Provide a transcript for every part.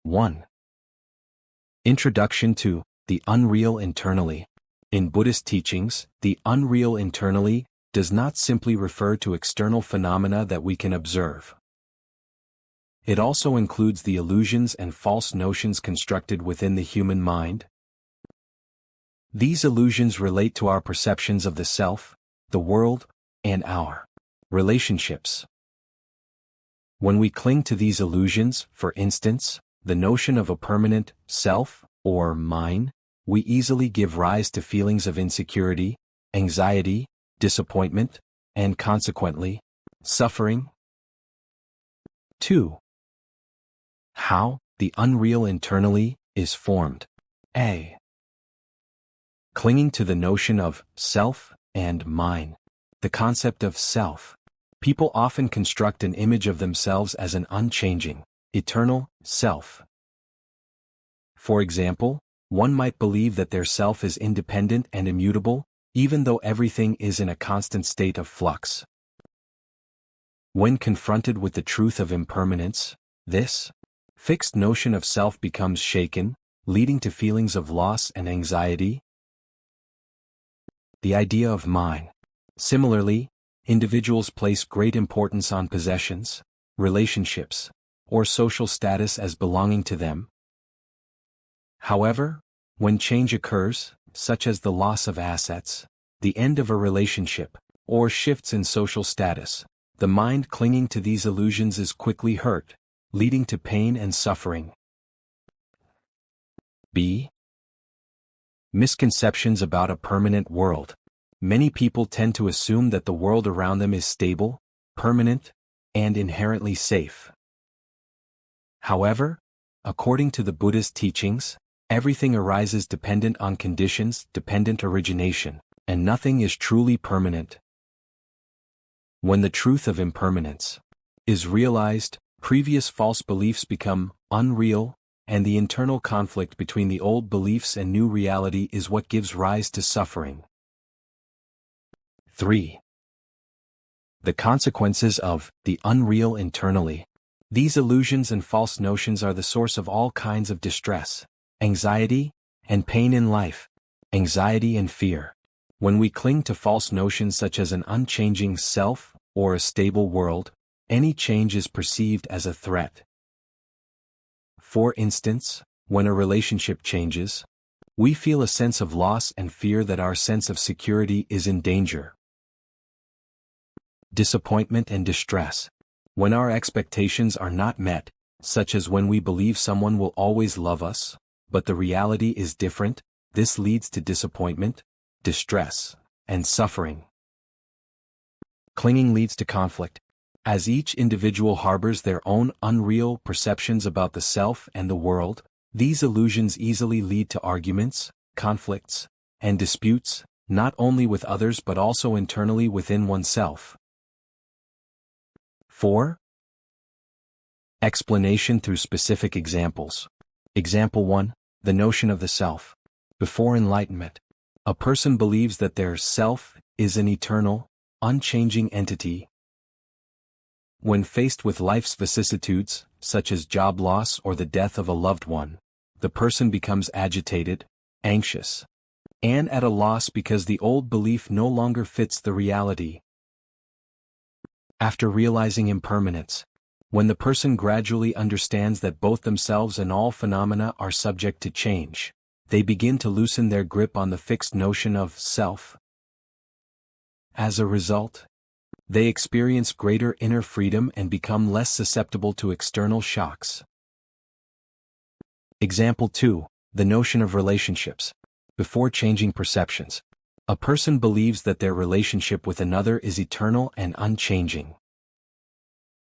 1. Introduction to the unreal internally. In Buddhist teachings, the unreal internally does not simply refer to external phenomena that we can observe. It also includes the illusions and false notions constructed within the human mind. These illusions relate to our perceptions of the self, the world, and our relationships. When we cling to these illusions, for instance, the notion of a permanent self or mine, we easily give rise to feelings of insecurity, anxiety, disappointment, and consequently, suffering. 2. How the unreal internally is formed. A. Clinging to the notion of self and mine. The concept of self. People often construct an image of themselves as an unchanging, eternal self. For example, one might believe that their self is independent and immutable, even though everything is in a constant state of flux. When confronted with the truth of impermanence, this fixed notion of self becomes shaken, leading to feelings of loss and anxiety. The idea of mine. Similarly, individuals place great importance on possessions, relationships, or social status as belonging to them. However, when change occurs, such as the loss of assets, the end of a relationship, or shifts in social status, the mind clinging to these illusions is quickly hurt, leading to pain and suffering. B. Misconceptions about a permanent world. Many people tend to assume that the world around them is stable, permanent, and inherently safe. However, according to the Buddhist teachings, everything arises dependent on conditions, dependent origination, and nothing is truly permanent. When the truth of impermanence is realized, previous false beliefs become unreal, and the internal conflict between the old beliefs and new reality is what gives rise to suffering. 3. The consequences of the unreal internally. These illusions and false notions are the source of all kinds of distress, anxiety, and pain in life. Anxiety and fear. When we cling to false notions such as an unchanging self or a stable world, any change is perceived as a threat. For instance, when a relationship changes, we feel a sense of loss and fear that our sense of security is in danger. Disappointment and distress. When our expectations are not met, such as when we believe someone will always love us, but the reality is different, this leads to disappointment, distress, and suffering. Clinging leads to conflict. As each individual harbors their own unreal perceptions about the self and the world, these illusions easily lead to arguments, conflicts, and disputes, not only with others but also internally within oneself. 4. Explanation through specific examples. Example 1. The notion of the self. Before enlightenment, a person believes that their self is an eternal, unchanging entity. When faced with life's vicissitudes, such as job loss or the death of a loved one, the person becomes agitated, anxious, and at a loss because the old belief no longer fits the reality. After realizing impermanence, when the person gradually understands that both themselves and all phenomena are subject to change, they begin to loosen their grip on the fixed notion of self. As a result, they experience greater inner freedom and become less susceptible to external shocks. Example 2. The notion of relationships. Before changing perceptions, a person believes that their relationship with another is eternal and unchanging.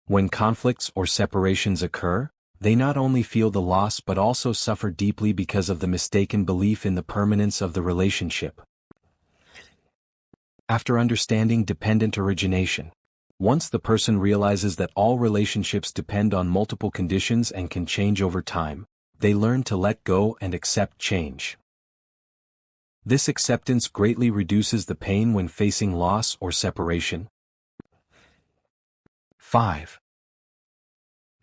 When conflicts or separations occur, they not only feel the loss but also suffer deeply because of the mistaken belief in the permanence of the relationship. After understanding dependent origination, once the person realizes that all relationships depend on multiple conditions and can change over time, they learn to let go and accept change. This acceptance greatly reduces the pain when facing loss or separation. 5.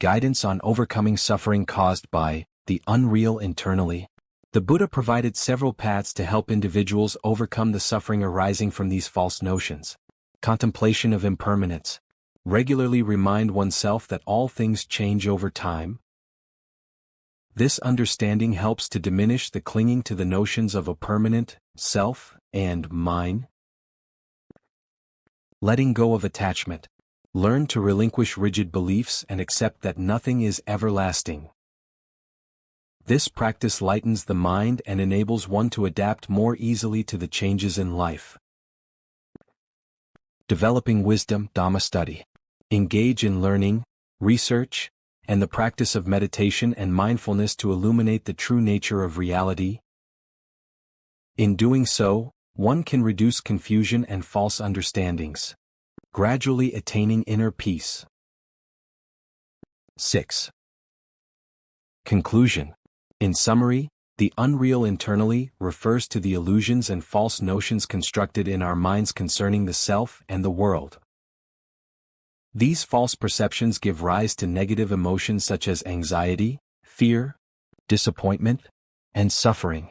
Guidance on overcoming suffering caused by the unreal internally. The Buddha provided several paths to help individuals overcome the suffering arising from these false notions. Contemplation of impermanence. Regularly remind oneself that all things change over time. This understanding helps to diminish the clinging to the notions of a permanent self and mine. Letting go of attachment. Learn to relinquish rigid beliefs and accept that nothing is everlasting. This practice lightens the mind and enables one to adapt more easily to the changes in life. Developing wisdom, Dhamma study. Engage in learning, research, and the practice of meditation and mindfulness to illuminate the true nature of reality. In doing so, one can reduce confusion and false understandings, gradually attaining inner peace. 6. Conclusion. In summary, the unreal internally refers to the illusions and false notions constructed in our minds concerning the self and the world. These false perceptions give rise to negative emotions such as anxiety, fear, disappointment, and suffering.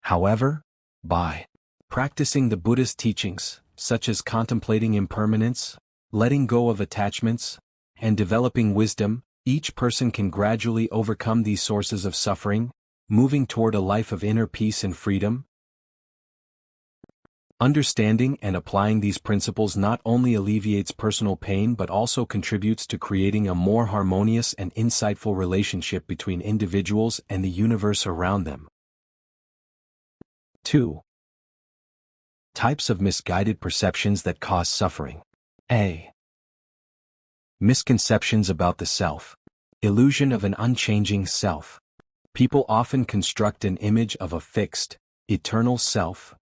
However, by practicing the Buddha's teachings, such as contemplating impermanence, letting go of attachments, and developing wisdom, each person can gradually overcome these sources of suffering, moving toward a life of inner peace and freedom. Understanding and applying these principles not only alleviates personal pain but also contributes to creating a more harmonious and insightful relationship between individuals and the universe around them. 2. Types of misguided perceptions that cause suffering. A. Misconceptions about the self. Illusion of an unchanging self. People often construct an image of a fixed, eternal self.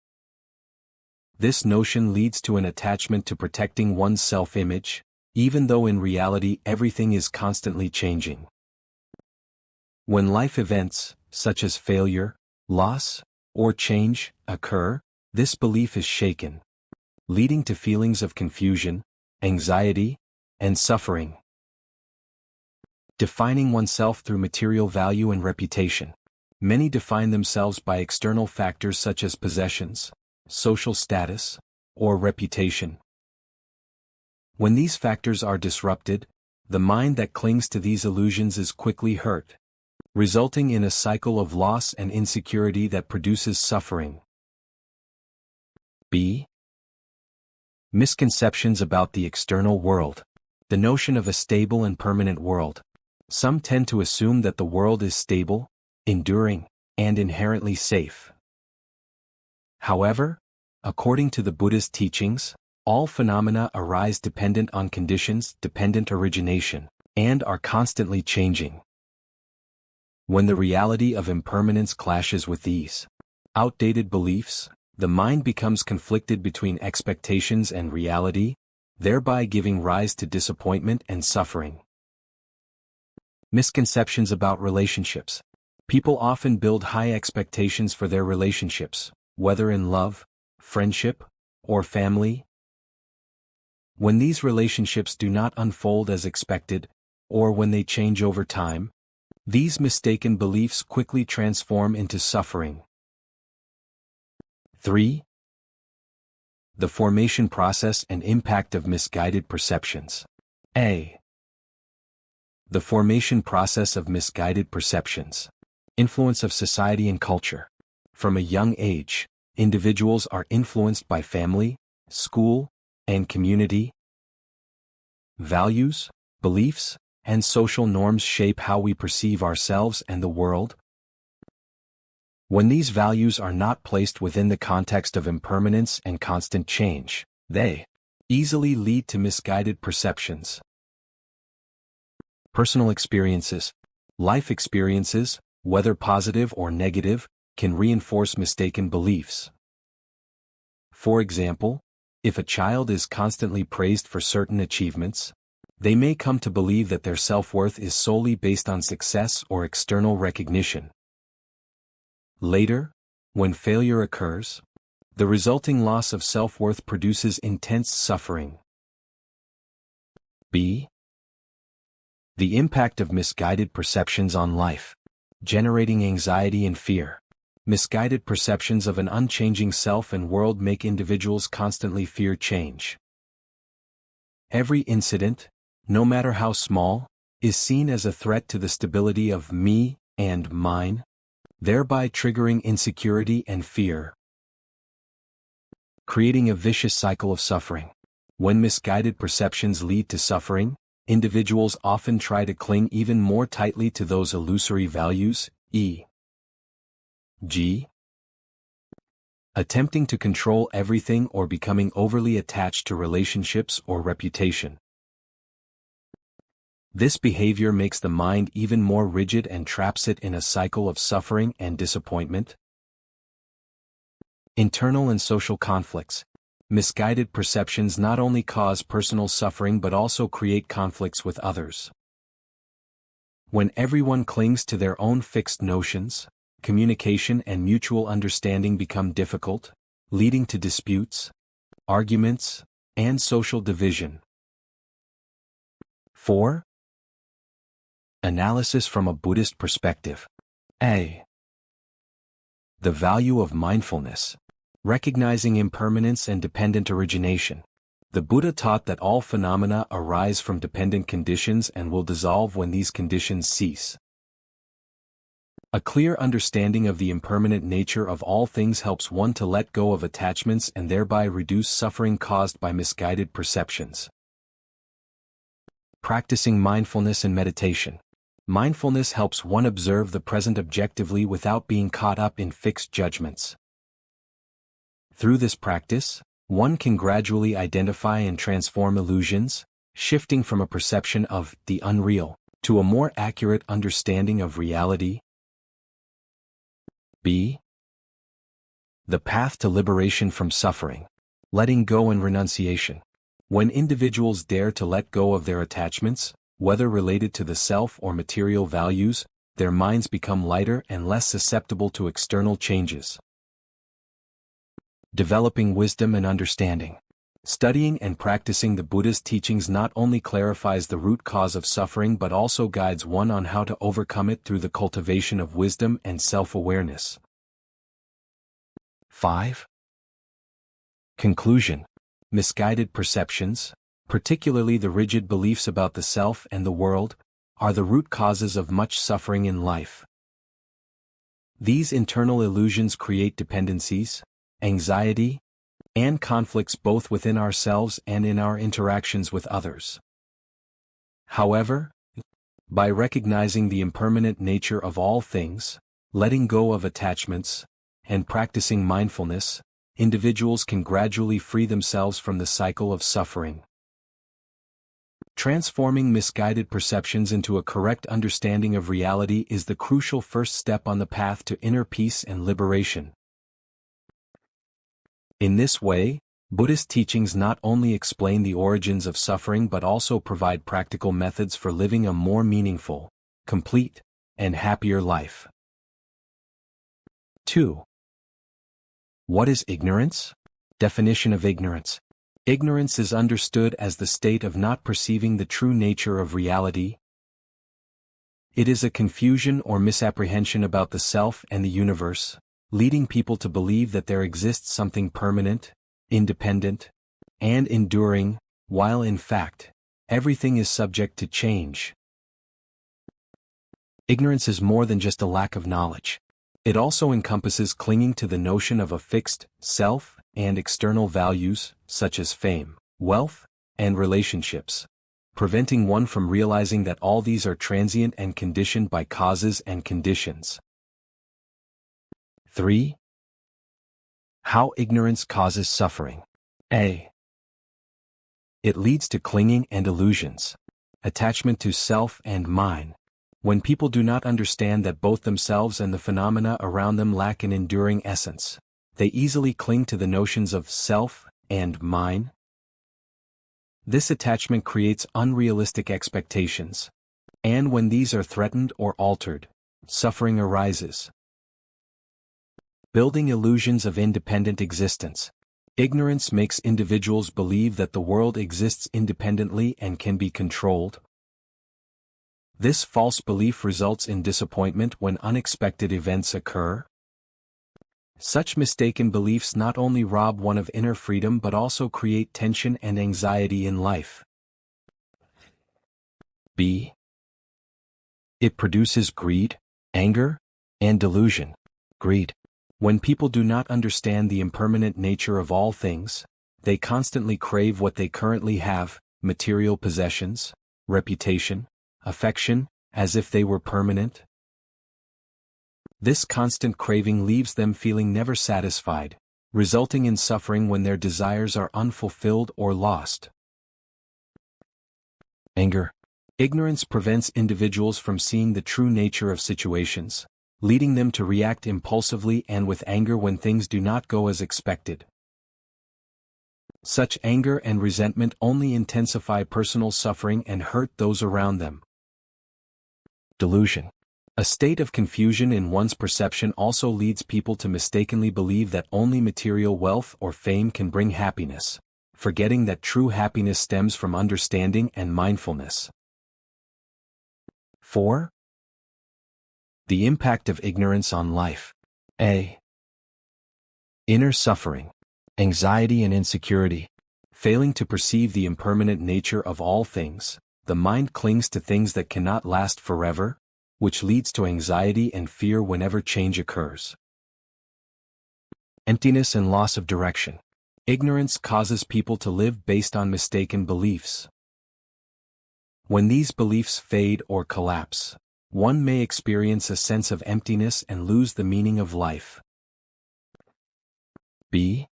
This notion leads to an attachment to protecting one's self-image, even though in reality everything is constantly changing. When life events, such as failure, loss, or change, occur, this belief is shaken, leading to feelings of confusion, anxiety, and suffering. Defining oneself through material value and reputation. Many define themselves by external factors such as possessions, social status, or reputation. When these factors are disrupted, the mind that clings to these illusions is quickly hurt, resulting in a cycle of loss and insecurity that produces suffering. B. Misconceptions about the external world. The notion of a stable and permanent world. Some tend to assume that the world is stable, enduring, and inherently safe. However, according to the Buddha's teachings, all phenomena arise dependent on conditions, dependent origination, and are constantly changing. When the reality of impermanence clashes with these outdated beliefs, the mind becomes conflicted between expectations and reality, thereby giving rise to disappointment and suffering. Misconceptions about relationships. People often build high expectations for their relationships, whether in love, friendship, or family. When these relationships do not unfold as expected, or when they change over time, these mistaken beliefs quickly transform into suffering. 3. The formation process and impact of misguided perceptions. A. The formation process of misguided perceptions. Influence of society and culture. From a young age, individuals are influenced by family, school, and community. Values, beliefs, and social norms shape how we perceive ourselves and the world. When these values are not placed within the context of impermanence and constant change, they easily lead to misguided perceptions. Personal experiences. Life experiences, whether positive or negative, can reinforce mistaken beliefs. For example, if a child is constantly praised for certain achievements, they may come to believe that their self-worth is solely based on success or external recognition. Later, when failure occurs, the resulting loss of self-worth produces intense suffering. B. The impact of misguided perceptions on life. Generating anxiety and fear. Misguided perceptions of an unchanging self and world make individuals constantly fear change. Every incident, no matter how small, is seen as a threat to the stability of me and mine, thereby triggering insecurity and fear, creating a vicious cycle of suffering. When misguided perceptions lead to suffering, individuals often try to cling even more tightly to those illusory values, e.g., attempting to control everything or becoming overly attached to relationships or reputation. This behavior makes the mind even more rigid and traps it in a cycle of suffering and disappointment. Internal and social conflicts. Misguided perceptions not only cause personal suffering but also create conflicts with others. When everyone clings to their own fixed notions, communication and mutual understanding become difficult, leading to disputes, arguments, and social division. 4. Analysis from a Buddhist perspective. A. The value of mindfulness. Recognizing impermanence and dependent origination. The Buddha taught that all phenomena arise from dependent conditions and will dissolve when these conditions cease. A clear understanding of the impermanent nature of all things helps one to let go of attachments and thereby reduce suffering caused by misguided perceptions. Practicing mindfulness and meditation. Mindfulness helps one observe the present objectively without being caught up in fixed judgments. Through this practice, one can gradually identify and transform illusions, shifting from a perception of the unreal to a more accurate understanding of reality. B. The path to liberation from suffering. Letting go and renunciation. When individuals dare to let go of their attachments, whether related to the self or material values, their minds become lighter and less susceptible to external changes. Developing wisdom and understanding. Studying and practicing the Buddha's teachings not only clarifies the root cause of suffering but also guides one on how to overcome it through the cultivation of wisdom and self-awareness. 5. Conclusion. Misguided perceptions, particularly the rigid beliefs about the self and the world, are the root causes of much suffering in life. These internal illusions create dependencies, anxiety, and conflicts both within ourselves and in our interactions with others. However, by recognizing the impermanent nature of all things, letting go of attachments, and practicing mindfulness, individuals can gradually free themselves from the cycle of suffering. Transforming misguided perceptions into a correct understanding of reality is the crucial first step on the path to inner peace and liberation. In this way, Buddhist teachings not only explain the origins of suffering but also provide practical methods for living a more meaningful, complete, and happier life. 2. What is ignorance? Definition of ignorance. Ignorance is understood as the state of not perceiving the true nature of reality. It is a confusion or misapprehension about the self and the universe, leading people to believe that there exists something permanent, independent, and enduring, while in fact, everything is subject to change. Ignorance is more than just a lack of knowledge. It also encompasses clinging to the notion of a fixed self and external values, such as fame, wealth, and relationships, preventing one from realizing that all these are transient and conditioned by causes and conditions. 3. How ignorance causes suffering. A. It leads to clinging and illusions. Attachment to self and mine. When people do not understand that both themselves and the phenomena around them lack an enduring essence, they easily cling to the notions of self and mine. This attachment creates unrealistic expectations, and when these are threatened or altered, suffering arises. Building illusions of independent existence. Ignorance makes individuals believe that the world exists independently and can be controlled. This false belief results in disappointment when unexpected events occur. Such mistaken beliefs not only rob one of inner freedom but also create tension and anxiety in life. B. It produces greed, anger, and delusion. Greed. When people do not understand the impermanent nature of all things, they constantly crave what they currently have, material possessions, reputation, affection, as if they were permanent. This constant craving leaves them feeling never satisfied, resulting in suffering when their desires are unfulfilled or lost. Anger. Ignorance prevents individuals from seeing the true nature of situations, leading them to react impulsively and with anger when things do not go as expected. Such anger and resentment only intensify personal suffering and hurt those around them. Delusion. A state of confusion in one's perception also leads people to mistakenly believe that only material wealth or fame can bring happiness, forgetting that true happiness stems from understanding and mindfulness. 4. The impact of ignorance on life. A. Inner suffering, anxiety and insecurity. Failing to perceive the impermanent nature of all things, the mind clings to things that cannot last forever, which leads to anxiety and fear whenever change occurs. Emptiness and loss of direction. Ignorance causes people to live based on mistaken beliefs. When these beliefs fade or collapse, one may experience a sense of emptiness and lose the meaning of life. B.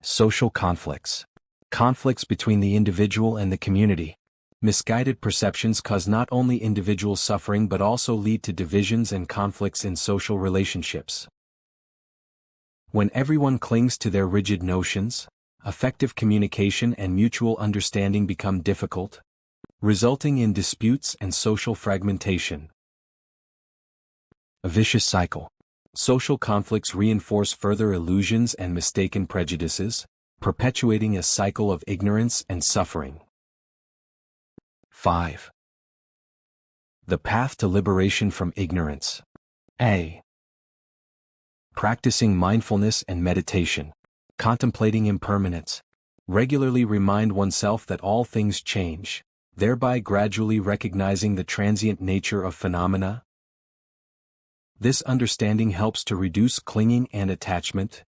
Social conflicts. Conflicts between the individual and the community. Misguided perceptions cause not only individual suffering but also lead to divisions and conflicts in social relationships. When everyone clings to their rigid notions, effective communication and mutual understanding become difficult, resulting in disputes and social fragmentation. A vicious cycle. Social conflicts reinforce further illusions and mistaken prejudices, perpetuating a cycle of ignorance and suffering. 5. The path to liberation from ignorance. A. Practicing mindfulness and meditation. Contemplating impermanence. Regularly remind oneself that all things change, thereby gradually recognizing the transient nature of phenomena. This understanding helps to reduce clinging and attachment.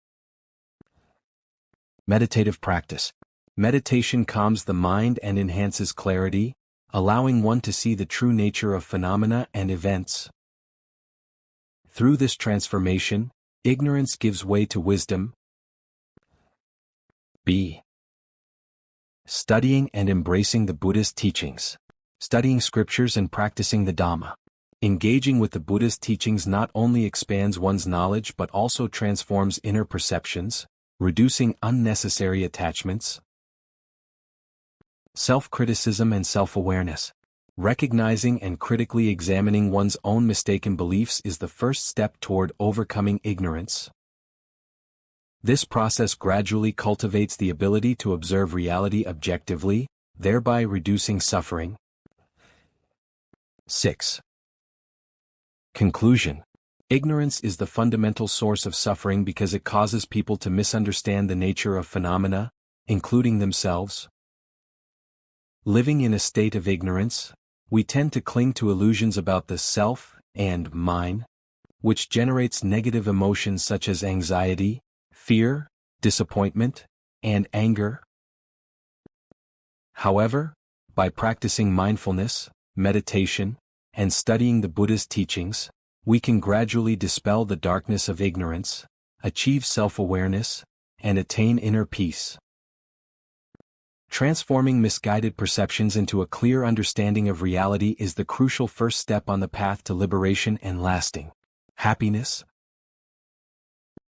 Meditative practice. Meditation calms the mind and enhances clarity, allowing one to see the true nature of phenomena and events. Through this transformation, ignorance gives way to wisdom. B. Studying and embracing the Buddhist teachings. Studying scriptures and practicing the Dhamma. Engaging with the Buddha's teachings not only expands one's knowledge but also transforms inner perceptions, reducing unnecessary attachments. Self-criticism and self-awareness. Recognizing and critically examining one's own mistaken beliefs is the first step toward overcoming ignorance. This process gradually cultivates the ability to observe reality objectively, thereby reducing suffering. 6. Conclusion. Ignorance is the fundamental source of suffering because it causes people to misunderstand the nature of phenomena, including themselves. Living in a state of ignorance, we tend to cling to illusions about the self and mine, which generates negative emotions such as anxiety, fear, disappointment, and anger. However, by practicing mindfulness, meditation, and studying the Buddha's teachings, we can gradually dispel the darkness of ignorance, achieve self-awareness, and attain inner peace. Transforming misguided perceptions into a clear understanding of reality is the crucial first step on the path to liberation and lasting happiness.